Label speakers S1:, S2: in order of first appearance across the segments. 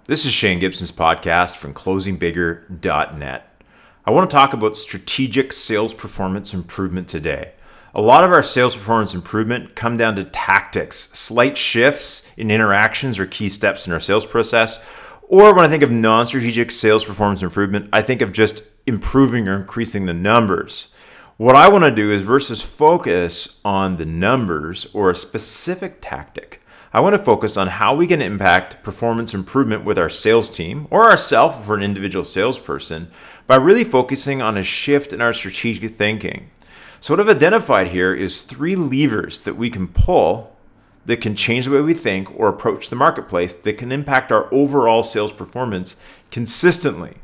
S1: This is Shane Gibson's podcast from closingbigger.net. I want to talk about strategic sales performance improvement today. A lot of our sales performance improvement come down to tactics, slight shifts in interactions or key steps in our sales process. Or when I think of non-strategic sales performance improvement, I think of just improving or increasing the numbers. What I want to do is versus focus on the numbers or a specific tactic, I want to focus on how we can impact performance improvement with our sales team or ourselves for an individual salesperson by really focusing on a shift in our strategic thinking. So what I've identified here is 3 levers that we can pull that can change the way we think or approach the marketplace that can impact our overall sales performance consistently.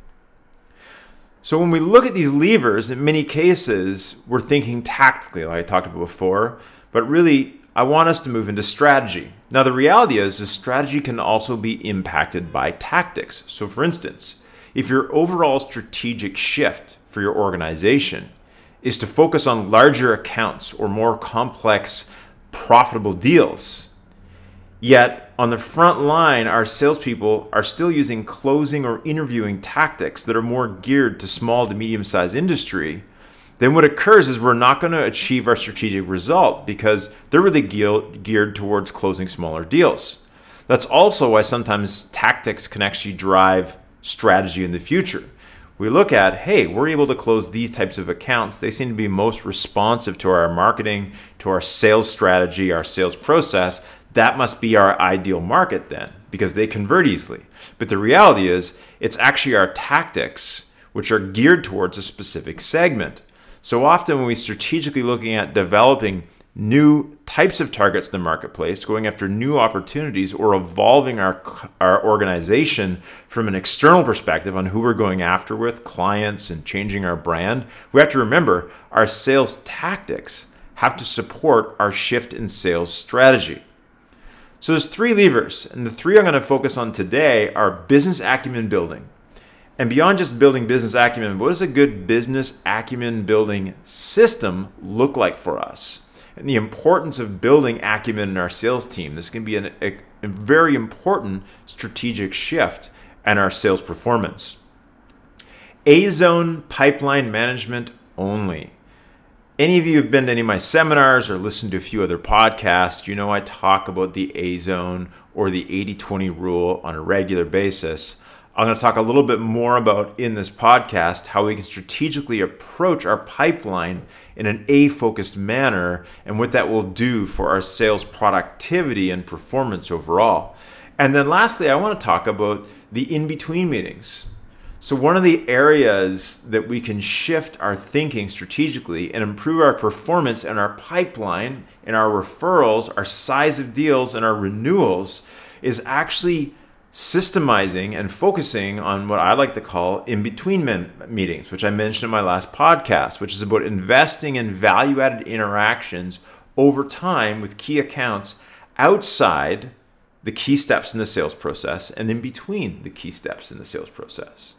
S1: So when we look at these levers, in many cases, we're thinking tactically, like I talked about before, but really I want us to move into strategy. Now, the reality is strategy can also be impacted by tactics. So for instance, if your overall strategic shift for your organization is to focus on larger accounts or more complex, profitable deals, yet on the front line, our salespeople are still using closing or interviewing tactics that are more geared to small to medium-sized industry, then what occurs is we're not going to achieve our strategic result because they're really geared towards closing smaller deals. That's also why sometimes tactics can actually drive strategy in the future. We look at, hey, we're able to close these types of accounts. They seem to be most responsive to our marketing, to our sales strategy, our sales process. That must be our ideal market then because they convert easily. But the reality is it's actually our tactics which are geared towards a specific segment. So often when we're strategically looking at developing new types of targets in the marketplace, going after new opportunities or evolving our organization from an external perspective on who we're going after with clients and changing our brand, we have to remember our sales tactics have to support our shift in sales strategy. So there's 3 levers, and the 3 I'm going to focus on today are business acumen building. And beyond just building business acumen, what does a good business acumen building system look like for us? And the importance of building acumen in our sales team. This can be a very important strategic shift in our sales performance. A-zone pipeline management only. Any of you who've been to any of my seminars or listened to a few other podcasts, you know I talk about the A-zone or the 80-20 rule on a regular basis. I'm going to talk a little bit more about in this podcast how we can strategically approach our pipeline in an A-focused manner and what that will do for our sales productivity and performance overall. And then lastly, I want to talk about the in-between meetings. So one of the areas that we can shift our thinking strategically and improve our performance and our pipeline and our referrals, our size of deals and our renewals is actually systemizing and focusing on what I like to call in-between meetings, which I mentioned in my last podcast, which is about investing in value-added interactions over time with key accounts outside the key steps in the sales process and in between the key steps in the sales process.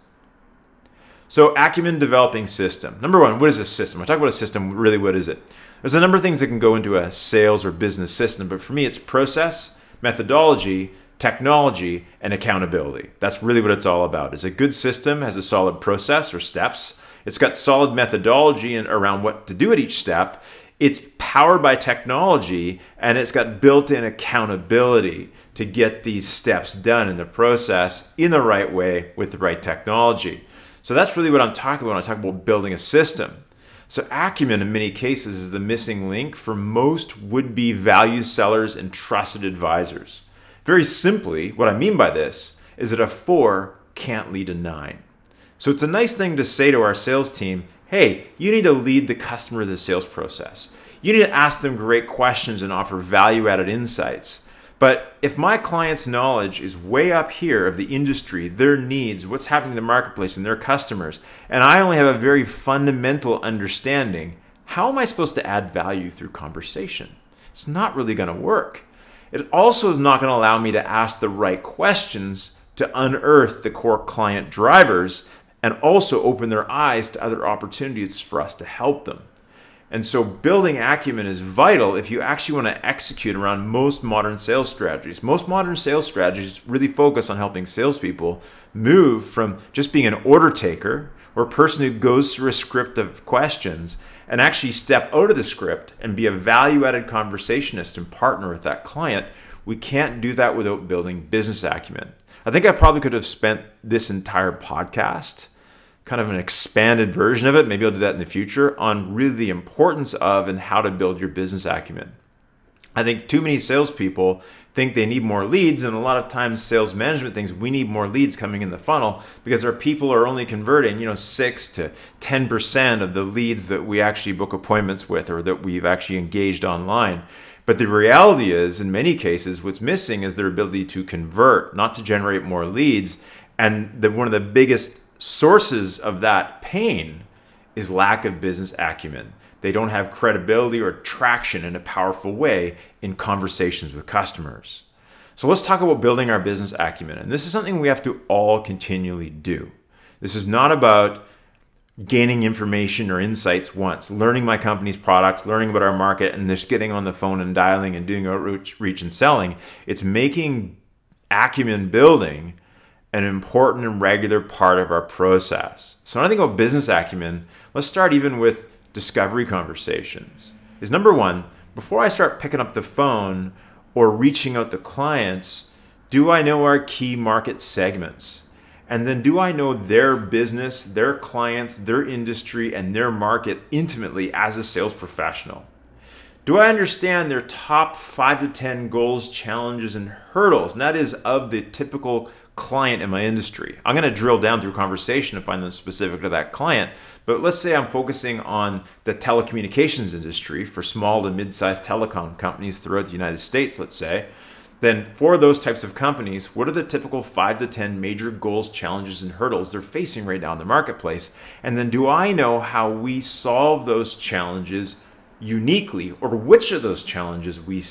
S1: So acumen developing system. Number 1, what is a system? I talk about a system, really what is it? There's a number of things that can go into a sales or business system, but for me it's process, methodology, technology, and accountability. That's really what it's all about. Is a good system has a solid process or steps. It's got solid methodology and around what to do at each step. It's powered by technology, and it's got built-in accountability to get these steps done in the process in the right way with the right technology. So that's really what I'm talking about when I talk about building a system. So acumen in many cases is the missing link for most would-be value sellers and trusted advisors. Very simply, what I mean by this is that a 4 can't lead a 9. So it's a nice thing to say to our sales team, hey, you need to lead the customer in the sales process. You need to ask them great questions and offer value-added insights. But if my client's knowledge is way up here of the industry, their needs, what's happening in the marketplace and their customers, and I only have a very fundamental understanding, how am I supposed to add value through conversation? It's not really going to work. It also is not going to allow me to ask the right questions to unearth the core client drivers and also open their eyes to other opportunities for us to help them. And so building acumen is vital if you actually want to execute around most modern sales strategies. Most modern sales strategies really focus on helping salespeople move from just being an order taker or a person who goes through a script of questions and actually step out of the script and be a value-added conversationist and partner with that client. We can't do that without building business acumen. I think I probably could have spent this entire podcast, kind of an expanded version of it, maybe I'll do that in the future, on really the importance of and how to build your business acumen. I think too many salespeople think they need more leads, and a lot of times sales management thinks we need more leads coming in the funnel because our people are only converting 6 to 10% of the leads that we actually book appointments with or that we've actually engaged online. But the reality is, in many cases, what's missing is their ability to convert, not to generate more leads. And one of the biggest sources of that pain is lack of business acumen. They don't have credibility or traction in a powerful way in conversations with customers. So let's talk about building our business acumen. And this is something we have to all continually do. This is not about gaining information or insights once, learning my company's products, learning about our market, and just getting on the phone and dialing and doing outreach and selling. It's making acumen building an important and regular part of our process. So when I think about business acumen, let's start even with discovery conversations. Is number one, before I start picking up the phone or reaching out to clients, do I know our key market segments? And then do I know their business, their clients, their industry, and their market intimately as a sales professional? Do I understand their top 5 to 10 goals, challenges, and hurdles? And that is of the typical client in my industry. I'm going to drill down through conversation to find them specific to that client. But let's say I'm focusing on the telecommunications industry for small to mid-sized telecom companies throughout the United States, let's say. Then for those types of companies, what are the typical 5 to 10 major goals, challenges, and hurdles they're facing right now in the marketplace? And then do I know how we solve those challenges uniquely, or which of those challenges we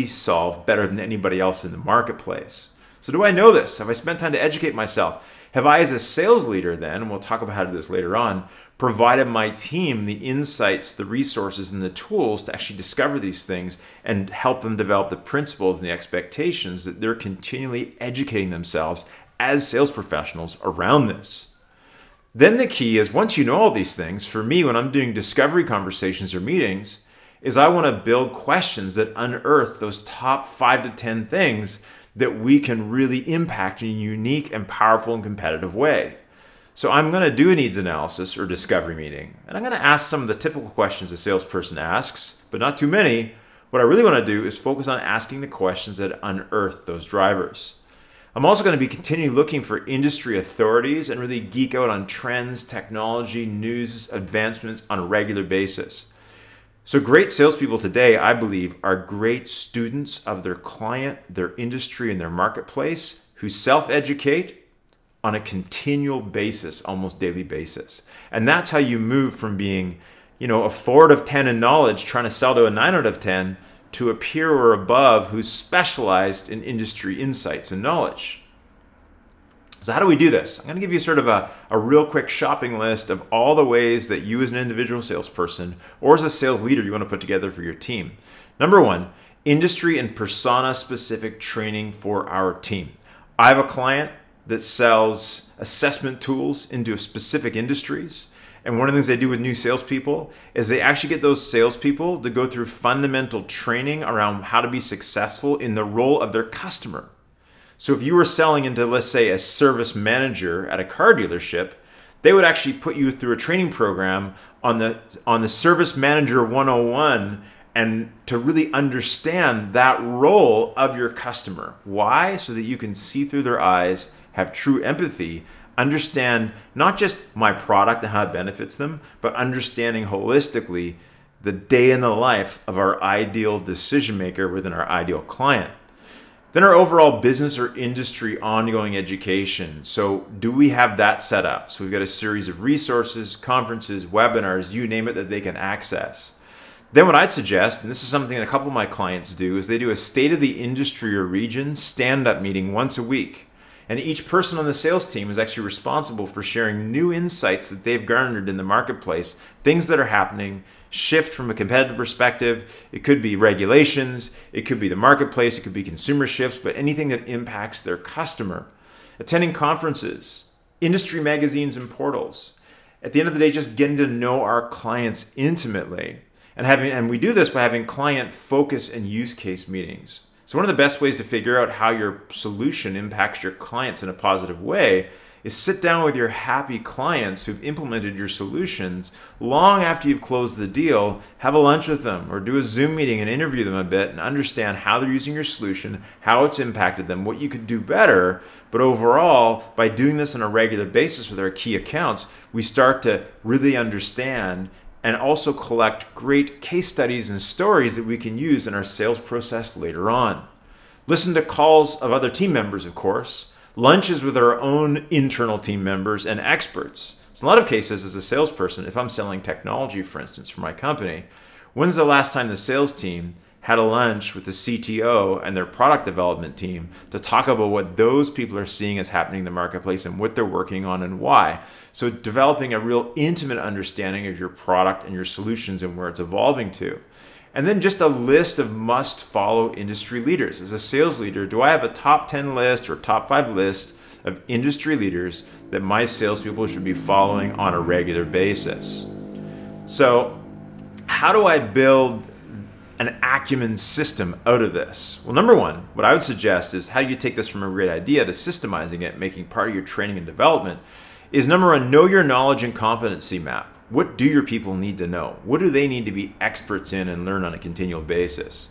S1: solve better than anybody else in the marketplace? So do I know this? Have I spent time to educate myself? Have I, as a sales leader then, and we'll talk about how to do this later on, provided my team the insights, the resources, and the tools to actually discover these things and help them develop the principles and the expectations that they're continually educating themselves as sales professionals around this? Then the key is, once you know all these things, for me, when I'm doing discovery conversations or meetings, is I want to build questions that unearth those top 5 to 10 things that we can really impact in a unique and powerful and competitive way. So I'm going to do a needs analysis or discovery meeting, and I'm going to ask some of the typical questions a salesperson asks, but not too many. What I really want to do is focus on asking the questions that unearth those drivers. I'm also going to be continually looking for industry authorities and really geek out on trends, technology, news, advancements on a regular basis. So great salespeople today, I believe, are great students of their client, their industry, and their marketplace who self-educate on a continual basis, almost daily basis. And that's how you move from being, a 4 out of 10 in knowledge, trying to sell to a 9 out of 10, to a peer or above who's specialized in industry insights and knowledge. So how do we do this? I'm going to give you sort of a real quick shopping list of all the ways that you as an individual salesperson or as a sales leader you want to put together for your team. Number one, industry and persona specific training for our team. I have a client that sells assessment tools into specific industries. And one of the things they do with new salespeople is they actually get those salespeople to go through fundamental training around how to be successful in the role of their customer. So if you were selling into, let's say, a service manager at a car dealership, they would actually put you through a training program on the Service Manager 101 and to really understand that role of your customer. Why? So that you can see through their eyes, have true empathy, understand not just my product and how it benefits them, but understanding holistically the day in the life of our ideal decision maker within our ideal client. Then our overall business or industry ongoing education. So do we have that set up? So we've got a series of resources, conferences, webinars, you name it, that they can access. Then what I'd suggest, and this is something that a couple of my clients do, is they do a state of the industry or region stand-up meeting once a week. And each person on the sales team is actually responsible for sharing new insights that they've garnered in the marketplace, things that are happening, shift from a competitive perspective. It could be regulations, it could be the marketplace, it could be consumer shifts, but anything that impacts their customer. Attending conferences, industry magazines and portals. At the end of the day, just getting to know our clients intimately. And we do this by having client focus and use case meetings. So one of the best ways to figure out how your solution impacts your clients in a positive way is sit down with your happy clients who've implemented your solutions long after you've closed the deal, have a lunch with them or do a Zoom meeting and interview them a bit and understand how they're using your solution, how it's impacted them, what you could do better. But overall, by doing this on a regular basis with our key accounts, we start to really understand and also collect great case studies and stories that we can use in our sales process later on. Listen to calls of other team members, of course, lunches with our own internal team members and experts. So in a lot of cases, as a salesperson, if I'm selling technology, for instance, for my company, when's the last time the sales team had a lunch with the CTO and their product development team to talk about what those people are seeing as happening in the marketplace and what they're working on and why? So developing a real intimate understanding of your product and your solutions and where it's evolving to. And then just a list of must-follow industry leaders. As a sales leader, do I have a top 10 list or top 5 list of industry leaders that my salespeople should be following on a regular basis? So how do I build an acumen system out of this? Well, number one, what I would suggest is how do you take this from a great idea to systemizing it, making part of your training and development, is number one, know your knowledge and competency map. What do your people need to know? What do they need to be experts in and learn on a continual basis?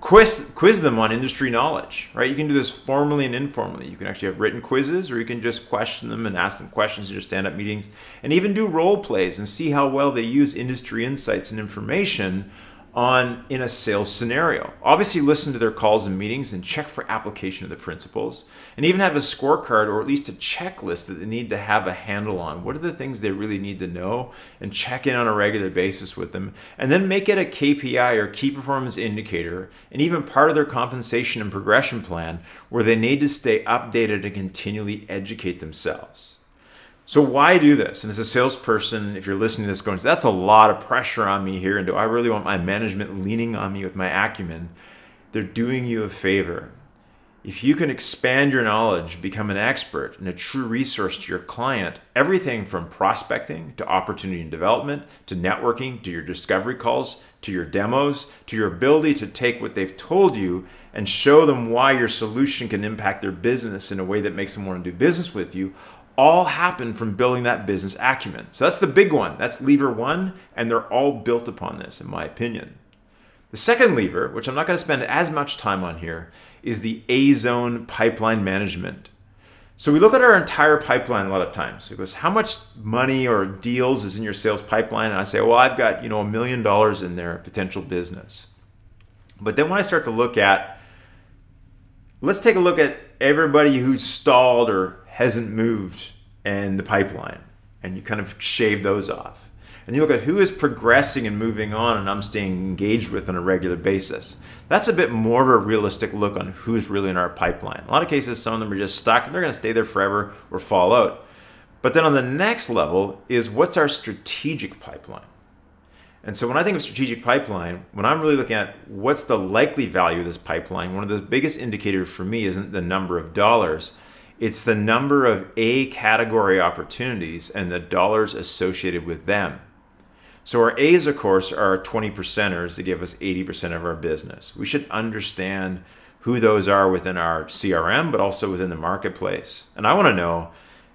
S1: Quiz them on industry knowledge, right? You can do this formally and informally. You can actually have written quizzes, or you can just question them and ask them questions in your stand-up meetings, and even do role plays and see how well they use industry insights and information in a sales scenario. Obviously listen to their calls and meetings and check for application of the principles, and even have a scorecard or at least a checklist that they need to have a handle on. What are the things they really need to know, and check in on a regular basis with them, and then make it a KPI or key performance indicator and even part of their compensation and progression plan where they need to stay updated and continually educate themselves. So why do this? And as a salesperson, if you're listening to this going, that's a lot of pressure on me here, and do I really want my management leaning on me with my acumen? They're doing you a favor. If you can expand your knowledge, become an expert and a true resource to your client, everything from prospecting to opportunity and development, to networking, to your discovery calls, to your demos, to your ability to take what they've told you and show them why your solution can impact their business in a way that makes them want to do business with you, all happen from building that business acumen. So that's the big one. That's lever one, and they're all built upon this, in my opinion. The second lever, which I'm not going to spend as much time on here, is the A-zone pipeline management. So we look at our entire pipeline a lot of times. It goes, how much money or deals is in your sales pipeline? And I say, well, I've got $1 million in there, potential business. But then when I start to look at, let's take a look at everybody who's stalled or hasn't moved in the pipeline, and you kind of shave those off. And you look at who is progressing and moving on and I'm staying engaged with on a regular basis. That's a bit more of a realistic look on who's really in our pipeline. In a lot of cases, some of them are just stuck and they're going to stay there forever or fall out. But then on the next level is what's our strategic pipeline? And so when I think of strategic pipeline, when I'm really looking at what's the likely value of this pipeline, one of the biggest indicators for me isn't the number of dollars. It's the number of A category opportunities and the dollars associated with them. So our A's, of course, are our 20%ers that give us 80% of our business. We should understand who those are within our CRM, but also within the marketplace. And I want to know,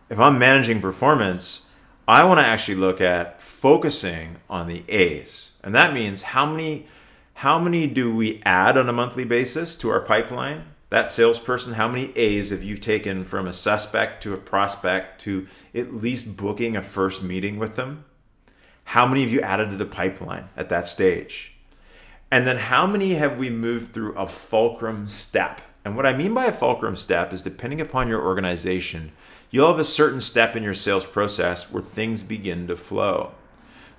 S1: if I'm managing performance, I want to actually look at focusing on the A's. And that means how many do we add on a monthly basis to our pipeline? That salesperson, how many A's have you taken from a suspect to a prospect to at least booking a first meeting with them? How many have you added to the pipeline at that stage? And then how many have we moved through a fulcrum step? And what I mean by a fulcrum step is, depending upon your organization, you'll have a certain step in your sales process where things begin to flow.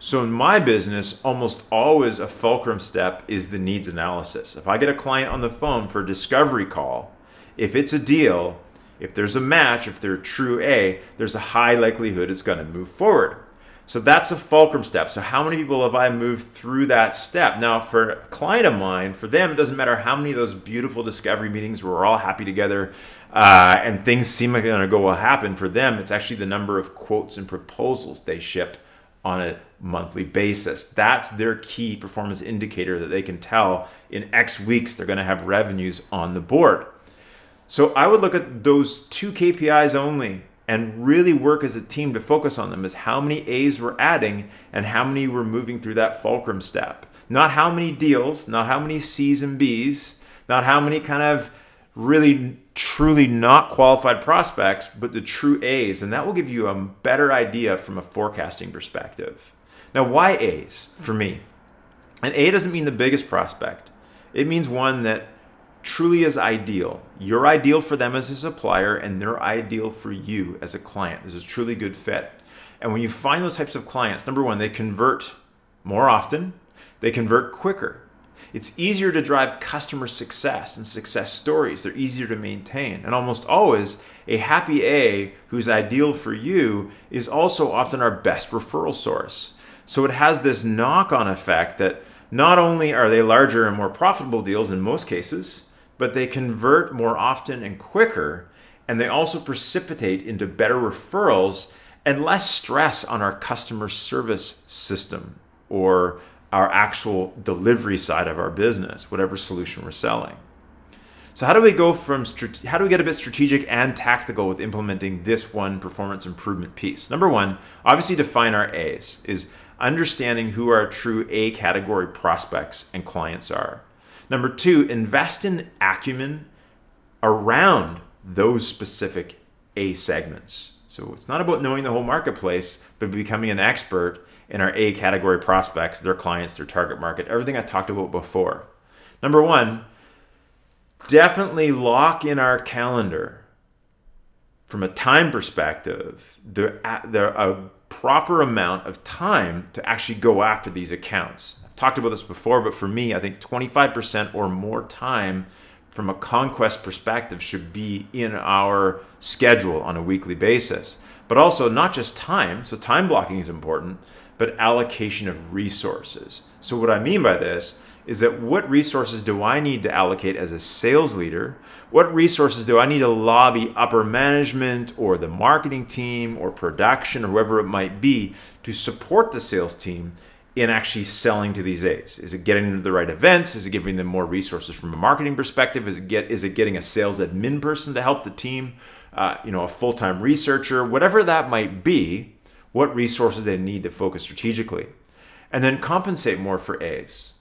S1: So in my business, almost always a fulcrum step is the needs analysis. If I get a client on the phone for a discovery call, if it's a deal, If there's a match, if they're a true A, there's a high likelihood it's going to move forward. So that's a fulcrum step. So how many people have I moved through that step? Now, for a client of mine, for them, it doesn't matter how many of those beautiful discovery meetings where we're all happy together and things seem like they're going to go well happen. For them, it's actually the number of quotes and proposals they ship on a monthly basis. That's their key performance indicator that they can tell in X weeks they're going to have revenues on the board. So I would look at those two KPIs only and really work as a team to focus on them, as how many A's we're adding and how many we're moving through that fulcrum step. Not how many deals, not how many C's and B's, not how many kind of really truly not qualified prospects, but the true A's. And that will give you a better idea from a forecasting perspective. Now, why A's for me? An A doesn't mean the biggest prospect. It means one that truly is ideal. You're ideal for them as a supplier and they're ideal for you as a client. There's a truly good fit. And when you find those types of clients, number one, they convert more often, they convert quicker. It's easier to drive customer success and success stories. They're easier to maintain. And almost always, a happy A who's ideal for you is also often our best referral source. So it has this knock-on effect that not only are they larger and more profitable deals in most cases, but they convert more often and quicker, and they also precipitate into better referrals and less stress on our customer service system or our actual delivery side of our business, whatever solution we're selling. So how do we go from, how do we get a bit strategic and tactical with implementing this one performance improvement piece? Number one, obviously define our A's, is understanding who our true A category prospects and clients are. Number two, invest in acumen around those specific A segments. So it's not about knowing the whole marketplace, but becoming an expert in our A category prospects, their clients, their target market, everything I talked about before. Number one, definitely lock in our calendar from a time perspective, a proper amount of time to actually go after these accounts. I've talked about this before, but for me, I think 25% or more time from a conquest perspective should be in our schedule on a weekly basis. But also not just time, so time blocking is important, but allocation of resources. So what I mean by this is that what resources do I need to allocate as a sales leader? What resources do I need to lobby upper management or the marketing team or production or whoever it might be to support the sales team in actually selling to these A's? Is it getting them to the right events? Is it giving them more resources from a marketing perspective? Is it getting a sales admin person to help the team? A full-time researcher, whatever that might be, what resources they need to focus strategically. And then compensate more for A's.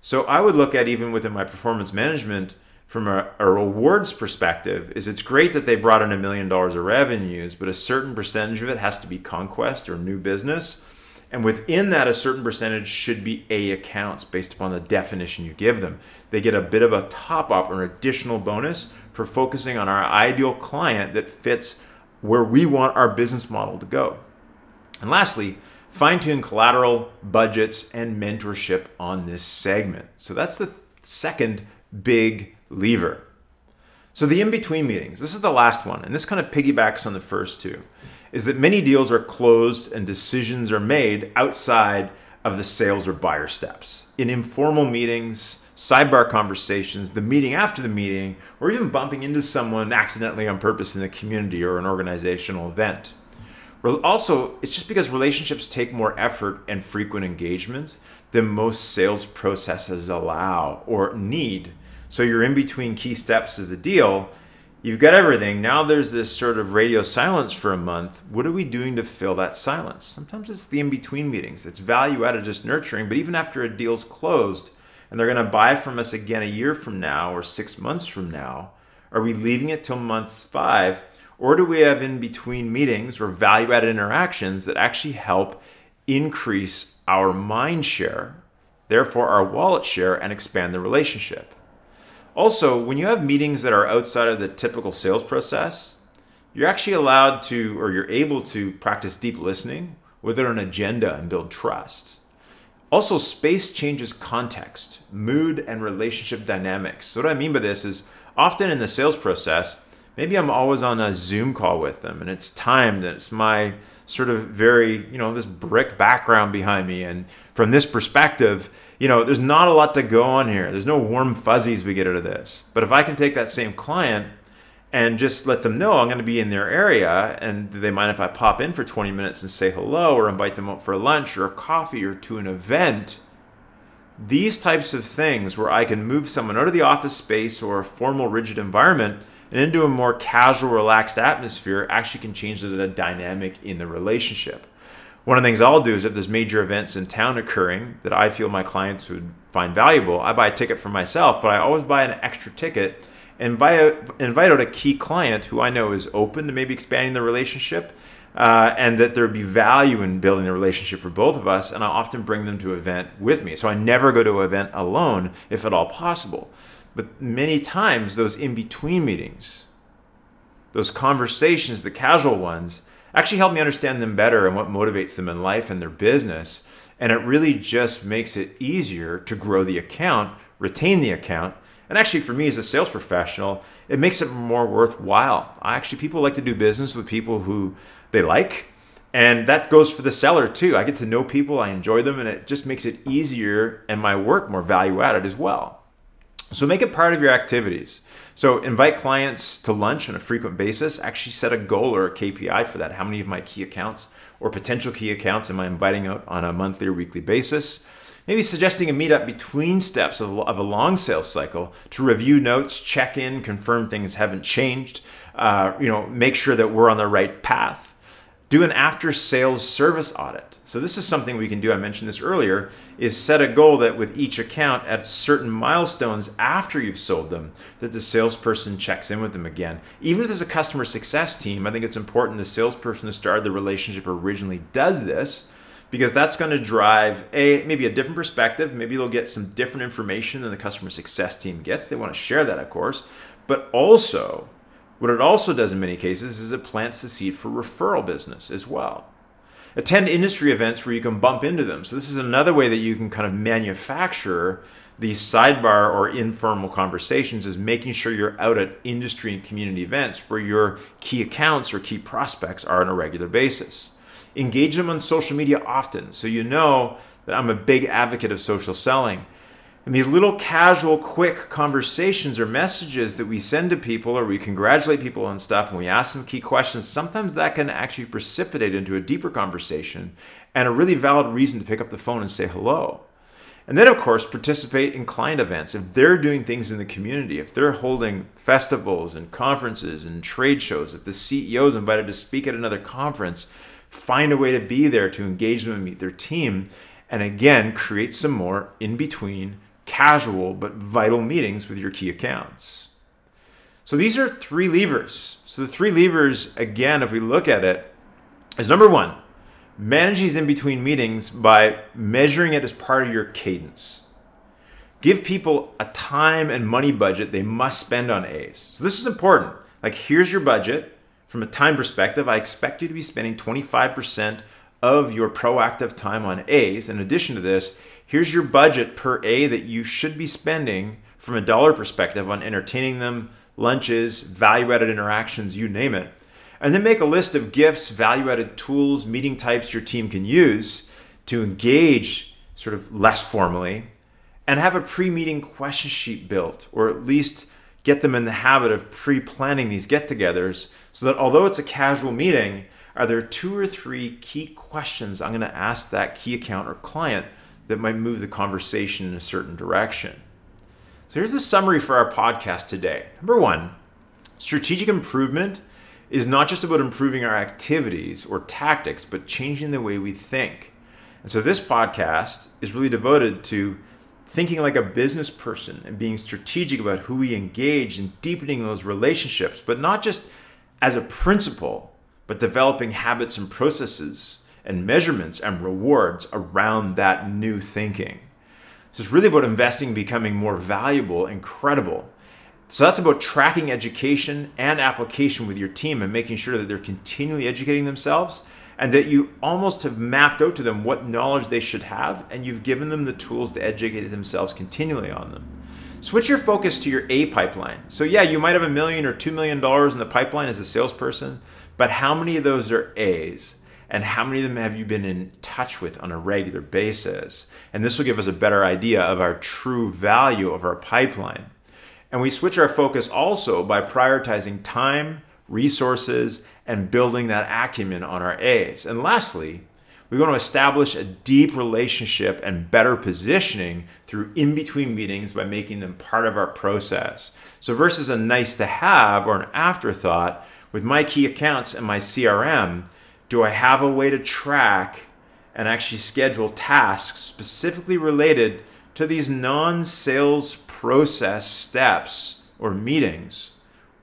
S1: So I would look at, even within my performance management, from a rewards perspective, is it's great that they brought in $1 million of revenues, but a certain percentage of it has to be conquest or new business. And within that, a certain percentage should be A accounts based upon the definition you give them. They get a bit of a top up or an additional bonus for focusing on our ideal client that fits where we want our business model to go. And lastly, fine-tune collateral, budgets, and mentorship on this segment. So that's the second big lever. So the in-between meetings, this is the last one, and this kind of piggybacks on the first two, is that many deals are closed and decisions are made outside of the sales or buyer steps. In informal meetings, sidebar conversations, the meeting after the meeting, or even bumping into someone accidentally on purpose in a community or an organizational event. Also, it's just because relationships take more effort and frequent engagements than most sales processes allow or need. So you're in between key steps of the deal. You've got everything. Now there's this sort of radio silence for a month. What are we doing to fill that silence? Sometimes it's the in-between meetings. It's value added, just nurturing. But even after a deal's closed and they're going to buy from us again a year from now or 6 months from now, are we leaving it till month 5? Or do we have in-between meetings or value-added interactions that actually help increase our mind share, therefore our wallet share, and expand the relationship? Also, when you have meetings that are outside of the typical sales process, you're actually allowed to, or you're able to, practice deep listening without an agenda and build trust. Also, space changes context, mood, and relationship dynamics. So what I mean by this is often in the sales process, Maybe I'm always on a Zoom call with them and it's timed and it's my sort of very, this brick background behind me. And from this perspective, there's not a lot to go on here. There's no warm fuzzies we get out of this. But if I can take that same client and just let them know I'm going to be in their area and do they mind if I pop in for 20 minutes and say hello or invite them out for lunch or a coffee or to an event, these types of things where I can move someone out of the office space or a formal rigid environment and into a more casual, relaxed atmosphere actually can change the dynamic in the relationship. One of the things I'll do is if there's major events in town occurring that I feel my clients would find valuable, I buy a ticket for myself, but I always buy an extra ticket and invite out a key client who I know is open to maybe expanding the relationship and that there'd be value in building a relationship for both of us, and I often bring them to an event with me. So I never go to an event alone if at all possible. But many times those in-between meetings, those conversations, the casual ones, actually help me understand them better and what motivates them in life and their business. And it really just makes it easier to grow the account, retain the account. And actually for me as a sales professional, it makes it more worthwhile. People like to do business with people who they like. And that goes for the seller too. I get to know people, I enjoy them, and it just makes it easier and my work more value added as well. So make it part of your activities. So invite clients to lunch on a frequent basis. Actually set a goal or a KPI for that. How many of my key accounts or potential key accounts am I inviting out on a monthly or weekly basis? Maybe suggesting a meetup between steps of a long sales cycle to review notes, check in, confirm things haven't changed, make sure that we're on the right path. Do an after-sales service audit. So this is something we can do, I mentioned this earlier, is set a goal that with each account at certain milestones after you've sold them, that the salesperson checks in with them again. Even if there's a customer success team, I think it's important the salesperson who started the relationship originally does this, because that's going to drive maybe a different perspective. Maybe they'll get some different information than the customer success team gets. They want to share that, of course, but also what it also does in many cases is it plants the seed for referral business as well. Attend industry events where you can bump into them. So this is another way that you can kind of manufacture these sidebar or informal conversations, is making sure you're out at industry and community events where your key accounts or key prospects are on a regular basis. Engage them on social media often. So you know that I'm a big advocate of social selling. And these little casual, quick conversations or messages that we send to people, or we congratulate people on stuff and we ask them key questions, sometimes that can actually precipitate into a deeper conversation and a really valid reason to pick up the phone and say hello. And then, of course, participate in client events. If they're doing things in the community, if they're holding festivals and conferences and trade shows, if the CEO is invited to speak at another conference, find a way to be there to engage them and meet their team. And again, create some more in-between casual but vital meetings with your key accounts. So these are 3 levers. So the 3 levers, again, if we look at it, is number 1, manage these in-between meetings by measuring it as part of your cadence. Give people a time and money budget they must spend on A's. So this is important. Like, here's your budget. From a time perspective, I expect you to be spending 25% of your proactive time on A's. In addition to this, here's your budget per A that you should be spending from a dollar perspective on entertaining them, lunches, value-added interactions, you name it. And then make a list of gifts, value-added tools, meeting types your team can use to engage sort of less formally, and have a pre-meeting question sheet built, or at least get them in the habit of pre-planning these get-togethers so that although it's a casual meeting, are there 2 or 3 key questions I'm going to ask that key account or client that might move the conversation in a certain direction. So here's the summary for our podcast today. Number 1, strategic improvement is not just about improving our activities or tactics, but changing the way we think. And so this podcast is really devoted to thinking like a business person and being strategic about who we engage and deepening those relationships, but not just as a principle, but developing habits and processes and measurements and rewards around that new thinking. So it's really about investing, becoming more valuable and credible. So that's about tracking education and application with your team and making sure that they're continually educating themselves and that you almost have mapped out to them what knowledge they should have and you've given them the tools to educate themselves continually on them. Switch your focus to your A pipeline. So yeah, you might have $1 million or $2 million in the pipeline as a salesperson, but how many of those are A's? And how many of them have you been in touch with on a regular basis? And this will give us a better idea of our true value of our pipeline. And we switch our focus also by prioritizing time, resources, and building that acumen on our A's. And lastly, we want to establish a deep relationship and better positioning through in-between meetings by making them part of our process. So versus a nice to have or an afterthought, with my key accounts and my CRM, do I have a way to track and actually schedule tasks specifically related to these non-sales process steps or meetings?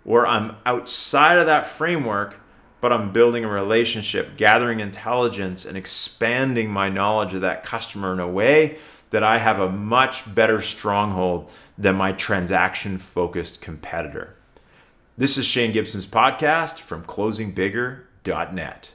S1: Or I'm outside of that framework, but I'm building a relationship, gathering intelligence, and expanding my knowledge of that customer in a way that I have a much better stronghold than my transaction-focused competitor. This is Shane Gibson's podcast from closingbigger.net.